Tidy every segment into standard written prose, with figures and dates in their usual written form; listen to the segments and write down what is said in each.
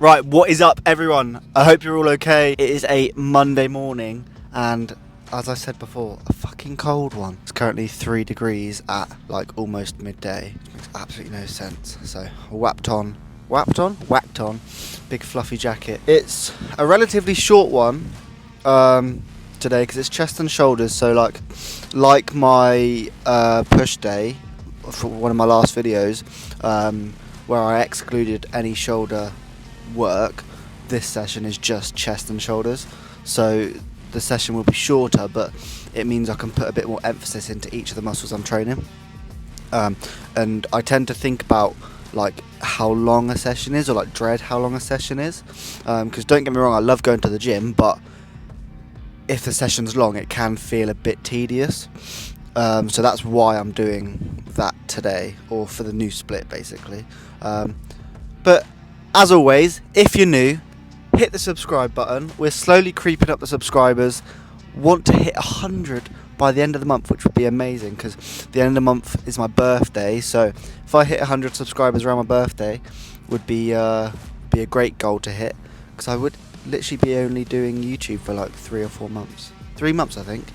Right, what is up everyone? I hope you're all okay. It is a Monday morning and as I said before, a fucking cold one. It's currently 3 degrees at like almost midday. It makes absolutely no sense. So I whacked on, big fluffy jacket. It's a relatively short one today because it's chest and shoulders. So like my push day for one of my last videos where I excluded any shoulder work, this session is just chest and shoulders, so the session will be shorter, but it means I can put a bit more emphasis into each of the muscles I'm training, and I tend to think about like how long a session is, or like dread how long a session is, because don't get me wrong, I love going to the gym, but if the session's long it can feel a bit tedious, so that's why I'm doing that today, or for the new split basically. But as always, if you're new, hit the subscribe button. We're slowly creeping up the subscribers. Want to hit 100 by the end of the month, which would be amazing because the end of the month is my birthday. So if I hit 100 subscribers around my birthday, would be a great goal to hit, because I would literally be only doing YouTube for like 3 or 4 months. 3 months, I think,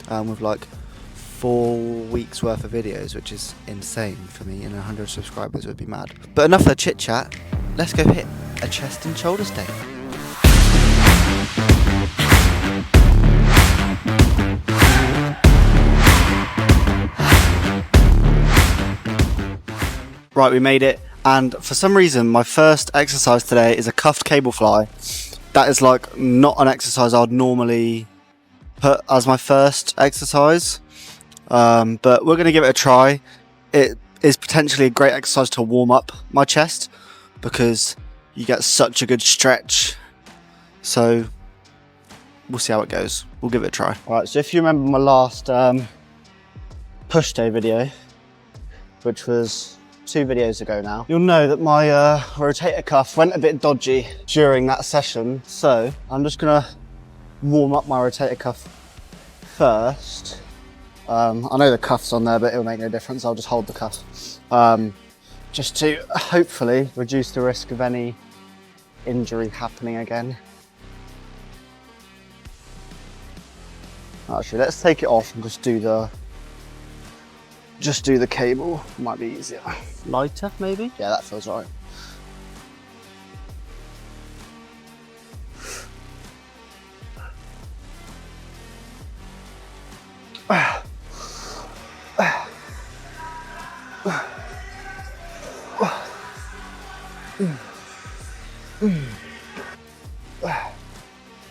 with like 4 weeks worth of videos, which is insane for me, and 100 subscribers would be mad. But enough of the chit chat. Let's go hit a chest and shoulders day. Right, we made it, and for some reason my first exercise today is a cuffed cable fly. That is like not an exercise I'd normally put as my first exercise, but we're going to give it a try. It is potentially a great exercise to warm up my chest, because you get such a good stretch. So we'll see how it goes. We'll give it a try. Alright, so if you remember my last push day video, which was 2 videos ago now, you'll know that my rotator cuff went a bit dodgy during that session. So I'm just gonna warm up my rotator cuff first. I know the cuff's on there, but it'll make no difference. I'll just hold the cuff. Just to hopefully reduce the risk of any injury happening again. Actually, let's take it off and just do the cable. Might be easier. Lighter, maybe? Yeah, that feels right.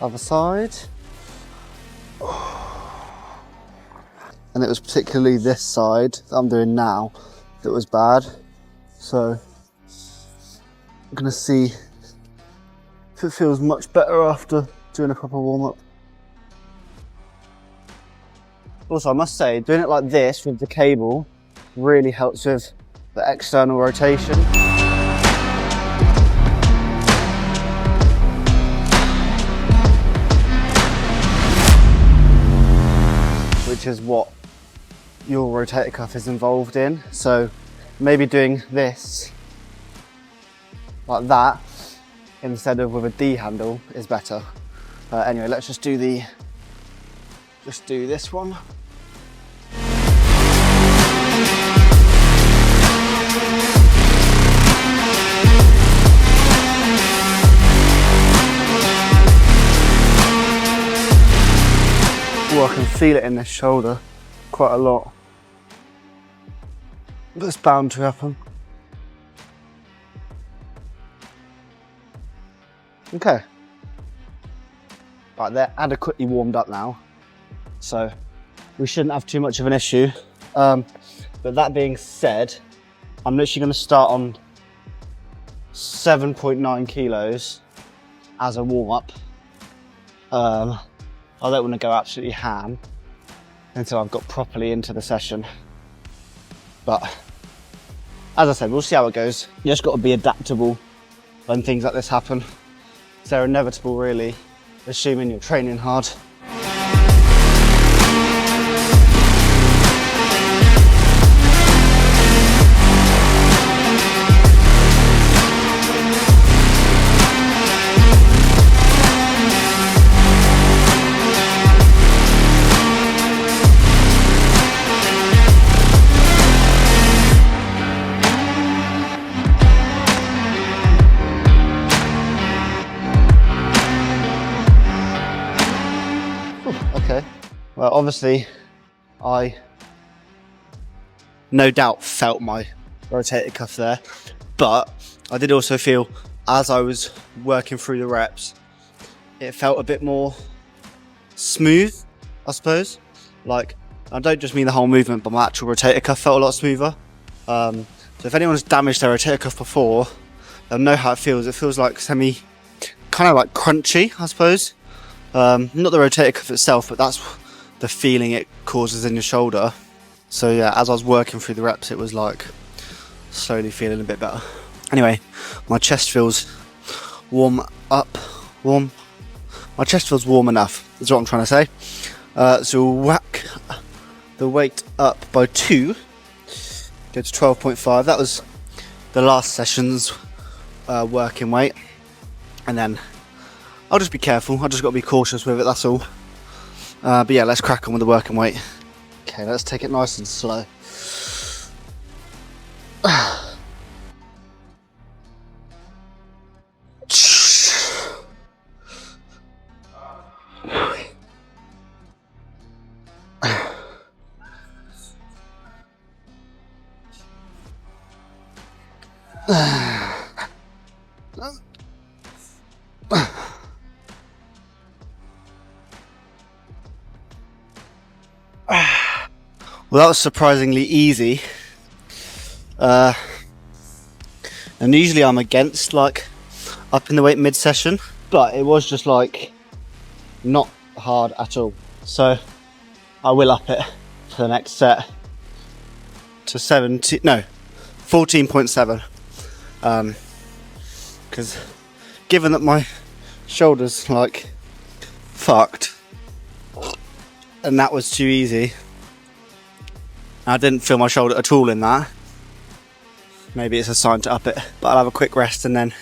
Other side. And it was particularly this side that I'm doing now that was bad. So I'm gonna see if it feels much better after doing a proper warm up. Also, I must say, doing it like this with the cable really helps with the external rotation. Which is what your rotator cuff is involved in. So maybe doing this like that instead of with a D handle is better. Anyway, let's just do this one. Oh, I can feel it in this shoulder quite a lot. That's bound to happen. Okay. Right, they're adequately warmed up now, so we shouldn't have too much of an issue. But that being said, I'm literally going to start on 7.9 kilos as a warm-up. I don't want to go absolutely ham until I've got properly into the session. But as I said, we'll see how it goes. You just got to be adaptable when things like this happen. They're inevitable, really, assuming you're training hard. Well, obviously, I no doubt felt my rotator cuff there, but I did also feel, as I was working through the reps, it felt a bit more smooth, I suppose. Like, I don't just mean the whole movement, but my actual rotator cuff felt a lot smoother. So if anyone's damaged their rotator cuff before, they'll know how it feels. It feels like kind of like crunchy, I suppose. Not the rotator cuff itself, but that's the feeling it causes in your shoulder. So yeah, as I was working through the reps, it was like slowly feeling a bit better. Anyway, my chest feels warm. My chest feels warm enough, is what I'm trying to say. So we'll whack the weight up by 2, go to 12.5. That was the last session's working weight. And then I'll just be careful. I just got to be cautious with it, that's all. But yeah, let's crack on with the working weight. Okay, let's take it nice and slow. Well, that was surprisingly easy. And usually I'm against like upping the weight mid-session, but it was just like not hard at all. So I will up it for the next set to 14.7. Because given that my shoulder's like fucked and that was too easy, I didn't feel my shoulder at all in that, maybe it's a sign to up it. But I'll have a quick rest and then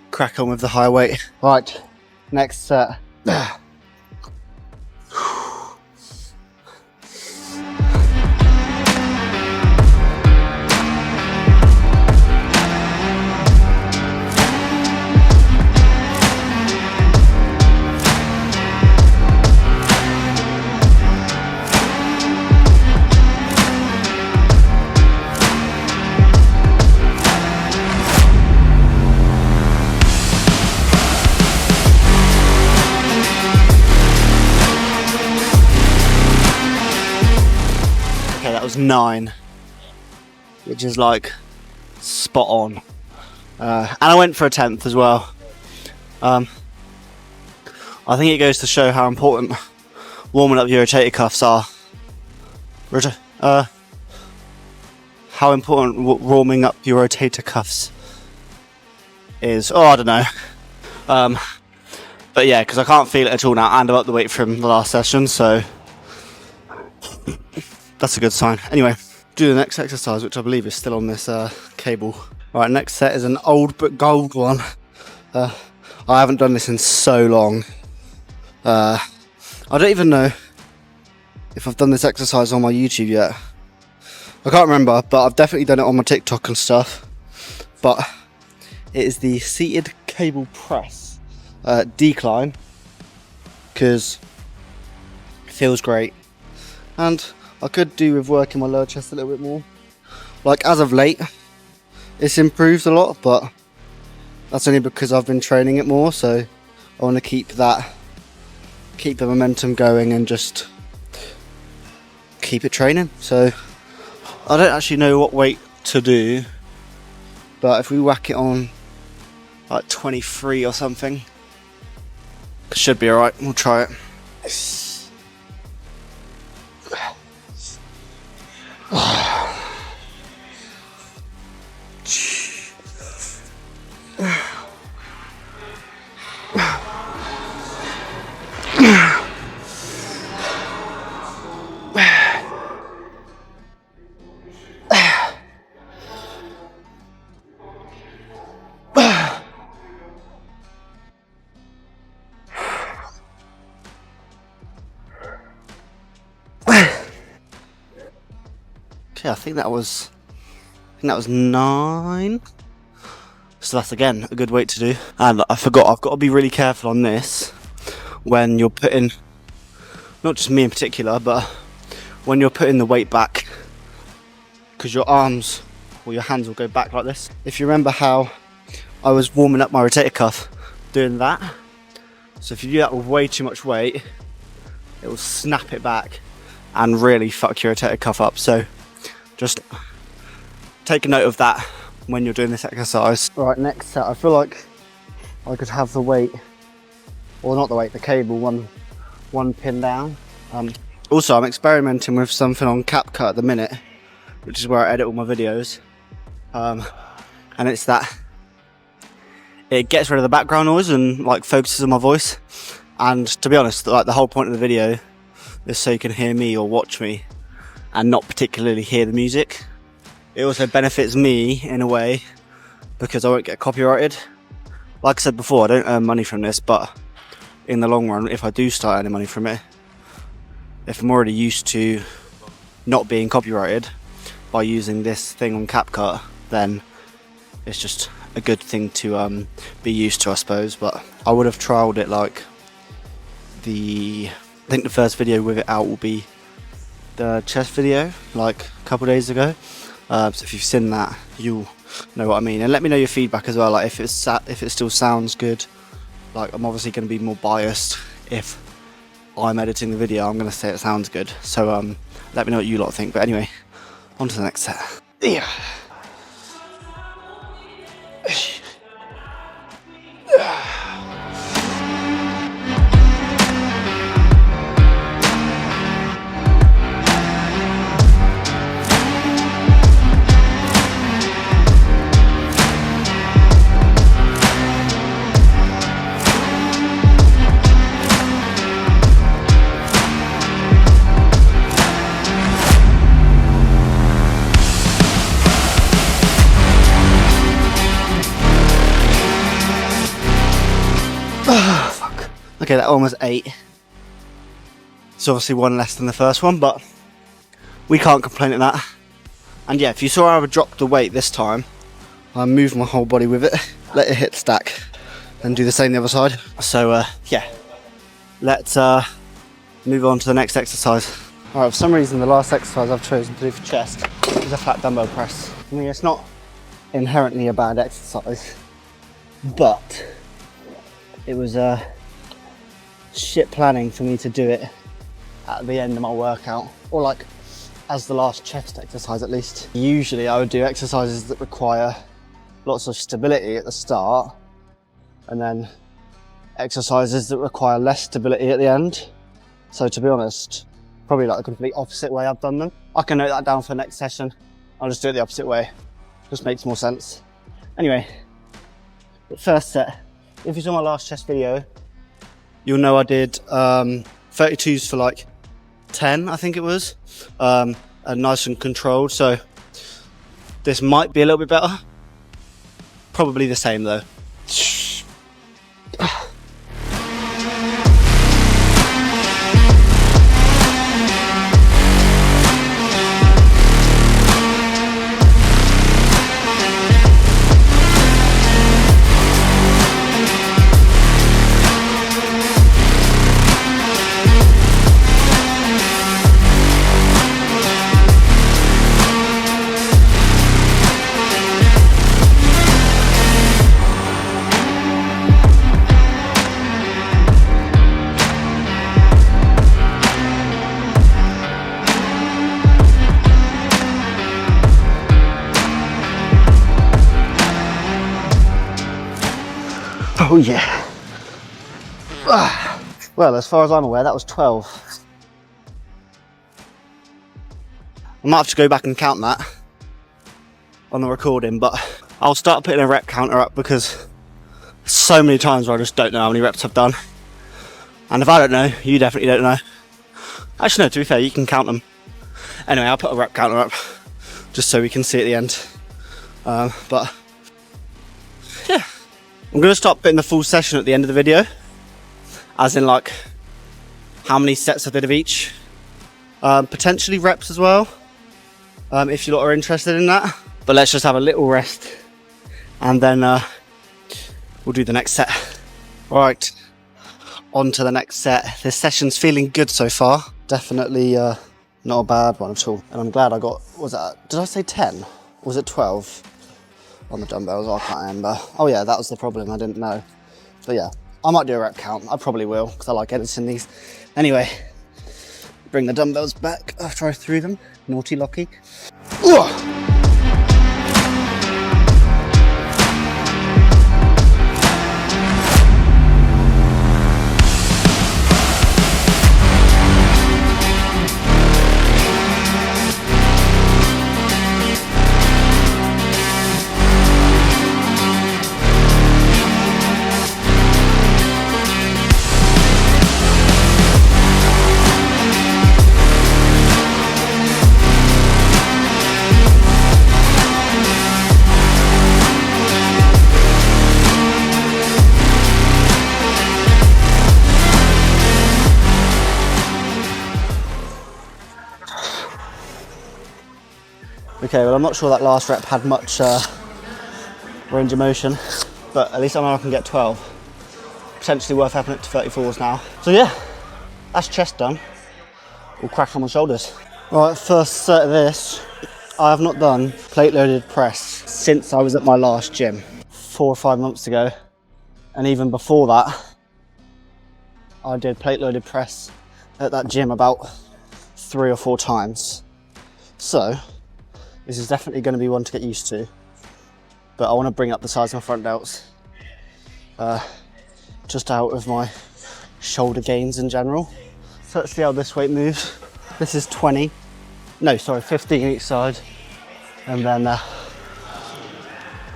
crack on with the high weight. Right, next set. That was 9, which is like spot on. And I went for a 10th as well. I think it goes to show how important warming up your rotator cuffs are. How important warming up your rotator cuffs is. Oh, I don't know. But yeah, because I can't feel it at all now, and I'm up the weight from the last session, so that's a good sign. Anyway, do the next exercise, which I believe is still on this cable. Right, next set is an old but gold one. I haven't done this in so long. I don't even know if I've done this exercise on my YouTube yet. I can't remember, but I've definitely done it on my TikTok and stuff. But it is the seated cable press decline, because it feels great. And I could do with working my lower chest a little bit more. Like, as of late, it's improved a lot, but that's only because I've been training it more, so I want to keep the momentum going and just keep it training. So I don't actually know what weight to do, but if we whack it on like 23 or something, it should be alright. We'll try it. Okay, I think that was 9. So that's again a good weight to do. And I forgot, I've got to be really careful on this when you're putting not just me in particular, but when you're putting the weight back, because your arms or your hands will go back like this. If you remember how I was warming up my rotator cuff doing that, so if you do that with way too much weight, it will snap it back and really fuck your rotator cuff up. So just take a note of that when you're doing this exercise. Right, next set, I feel like I could have the weight, or not the weight, the cable one pin down. Also, I'm experimenting with something on CapCut at the minute, which is where I edit all my videos, and it's that it gets rid of the background noise and like focuses on my voice. And to be honest, like the whole point of the video is so you can hear me or watch me and not particularly hear the music. It also benefits me in a way because I won't get copyrighted. Like I said before, I don't earn money from this, but in the long run, if I do start earning money from it, if I'm already used to not being copyrighted by using this thing on CapCut, then it's just a good thing to be used to, I suppose. But I would have trialed it like I think the first video with it out will be the chest video, like a couple of days ago. So if you've seen that, you'll know what I mean. And let me know your feedback as well, like if it still sounds good. Like I'm obviously going to be more biased if I'm editing the video. I'm going to say it sounds good. So let me know what you lot think. But anyway, on to the next set. Yeah. Oh, fuck. Okay, that one was 8. It's obviously one less than the first one, but we can't complain at that. And yeah, if you saw how I dropped the weight this time, I moved my whole body with it, let it hit stack, and do the same the other side. So yeah, let's move on to the next exercise. Alright, for some reason the last exercise I've chosen to do for chest is a flat dumbbell press. I mean, it's not inherently a bad exercise, but it was shit planning for me to do it at the end of my workout, or like as the last chest exercise at least. Usually I would do exercises that require lots of stability at the start, and then exercises that require less stability at the end. So to be honest, probably like the complete opposite way I've done them. I can note that down for the next session. I'll just do it the opposite way. Just makes more sense. Anyway, the first set. If you saw my last chest video, you'll know I did 32s for like 10, I think it was, and nice and controlled. So this might be a little bit better. Probably the same though. Oh yeah. Well, as far as I'm aware, that was 12. I might have to go back and count that on the recording, but I'll start putting a rep counter up because so many times where I just don't know how many reps I've done. And if I don't know, you definitely don't know. Actually no, to be fair, you can count them. Anyway, I'll put a rep counter up just so we can see at the end. But yeah. I'm going to start putting the full session at the end of the video, as in like how many sets I did of each, potentially reps as well, if you lot are interested in that. But let's just have a little rest and then we'll do the next set. Right, on to the next set. This session's feeling good so far. Definitely not a bad one at all. And I'm glad I got, did I say 10? Or was it 12 on the dumbbells? I can't remember. Oh yeah, that was the problem, I didn't know. But yeah, I might do a rep count. I probably will, because I like editing these. Anyway, bring the dumbbells back after I threw them. Naughty Lochie. Ugh. Okay, well I'm not sure that last rep had much range of motion, but at least I know I can get 12. Potentially worth having it to 34s now. So yeah, that's chest done. We'll crack on my shoulders. Alright, first set of this. I have not done plate loaded press since I was at my last gym 4 or 5 months ago. And even before that, I did plate loaded press at that gym about 3 or 4 times. So, this is definitely going to be one to get used to, but I want to bring up the size of my front delts, just out of my shoulder gains in general. So let's see how this weight moves. This is 15 each side, and then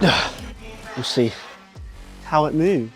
we'll see how it moves.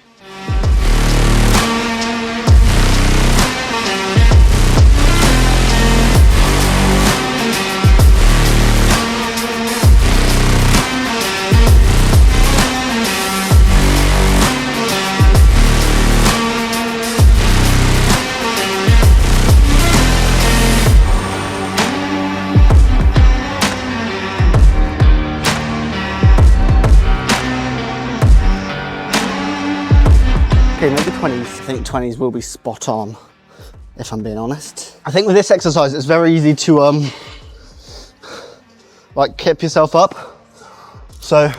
Okay, maybe 20s. I think 20s will be spot on, if I'm being honest. I think with this exercise, it's very easy to like kip yourself up. So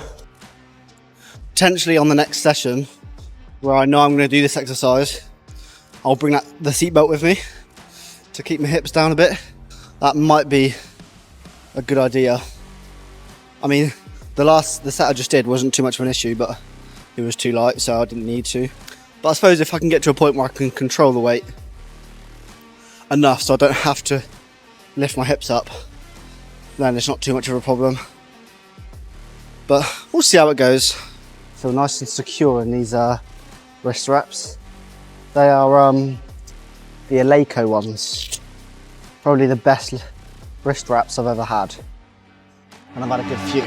potentially on the next session, where I know I'm going to do this exercise, I'll bring the seat belt with me to keep my hips down a bit. That might be a good idea. I mean, the set I just did wasn't too much of an issue, but it was too light, so I didn't need to. But I suppose if I can get to a point where I can control the weight enough so I don't have to lift my hips up, then it's not too much of a problem. But we'll see how it goes. Feel nice and secure in these wrist wraps. They are the Eleiko ones. Probably the best wrist wraps I've ever had. And I've had a good few.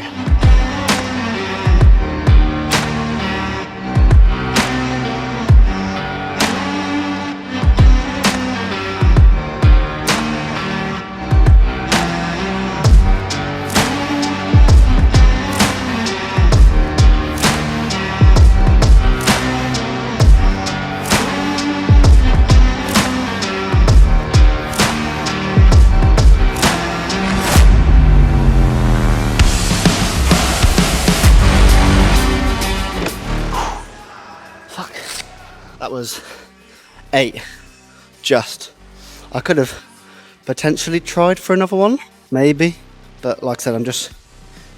That was 8, just. I could have potentially tried for another one, maybe. But like I said, I'm just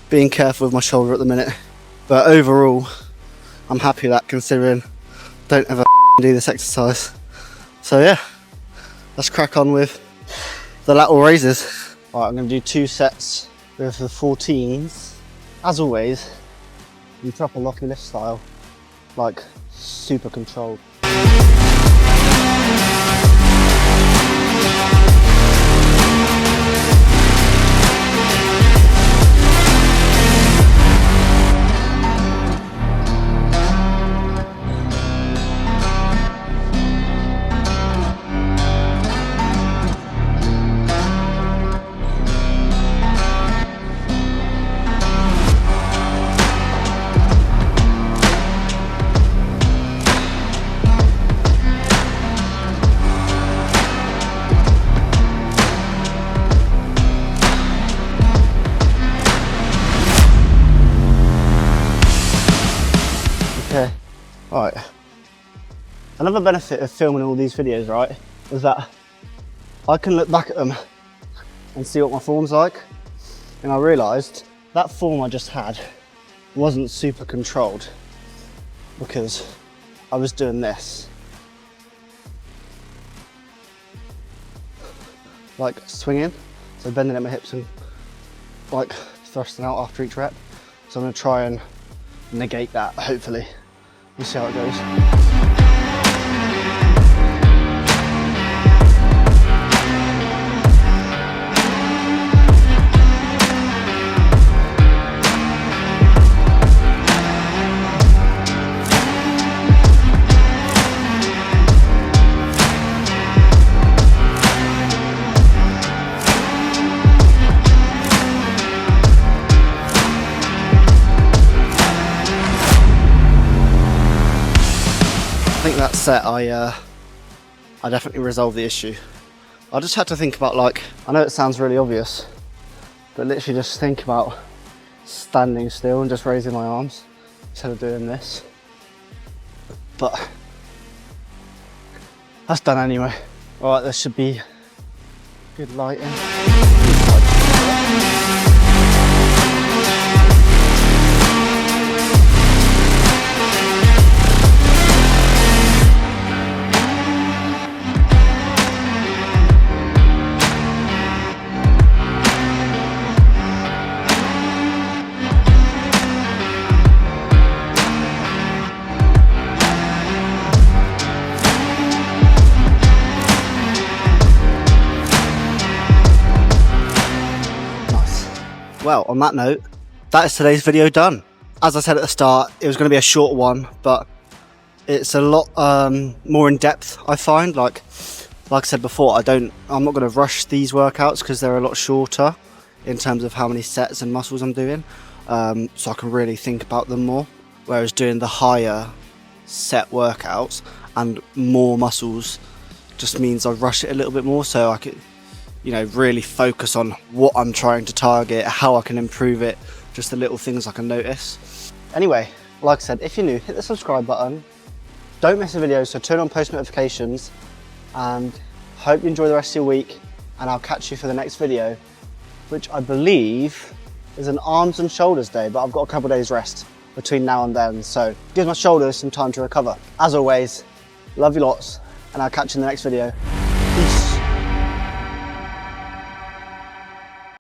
being careful with my shoulder at the minute. But overall, I'm happy with that considering I don't ever do this exercise. So yeah, let's crack on with the lateral raises. All right, I'm gonna do 2 sets with the 14s. As always, you proper Lochie lift style, like super controlled. Another benefit of filming all these videos, right, is that I can look back at them and see what my form's like. And I realised that form I just had wasn't super controlled because I was doing this. Like swinging, so bending at my hips and like thrusting out after each rep. So I'm gonna try and negate that, hopefully. We'll see how it goes. I think that set, I definitely resolved the issue. I just had to think about, like, I know it sounds really obvious, but literally just think about standing still and just raising my arms instead of doing this. But that's done anyway. All right, there should be good lighting. Well, on that note, that is today's video done. As I said at the start, it was going to be a short one, but it's a lot more in depth, I find. Like I said before, I'm not going to rush these workouts because they're a lot shorter in terms of how many sets and muscles I'm doing, so I can really think about them more. Whereas doing the higher set workouts and more muscles just means I rush it a little bit more, so I could, really focus on what I'm trying to target, how I can improve it, just the little things I can notice. Anyway, like I said, if you're new, hit the subscribe button. Don't miss a video, so turn on post notifications, and hope you enjoy the rest of your week, and I'll catch you for the next video, which I believe is an arms and shoulders day, but I've got a couple of days rest between now and then, so give my shoulders some time to recover. As always, love you lots, and I'll catch you in the next video. Peace.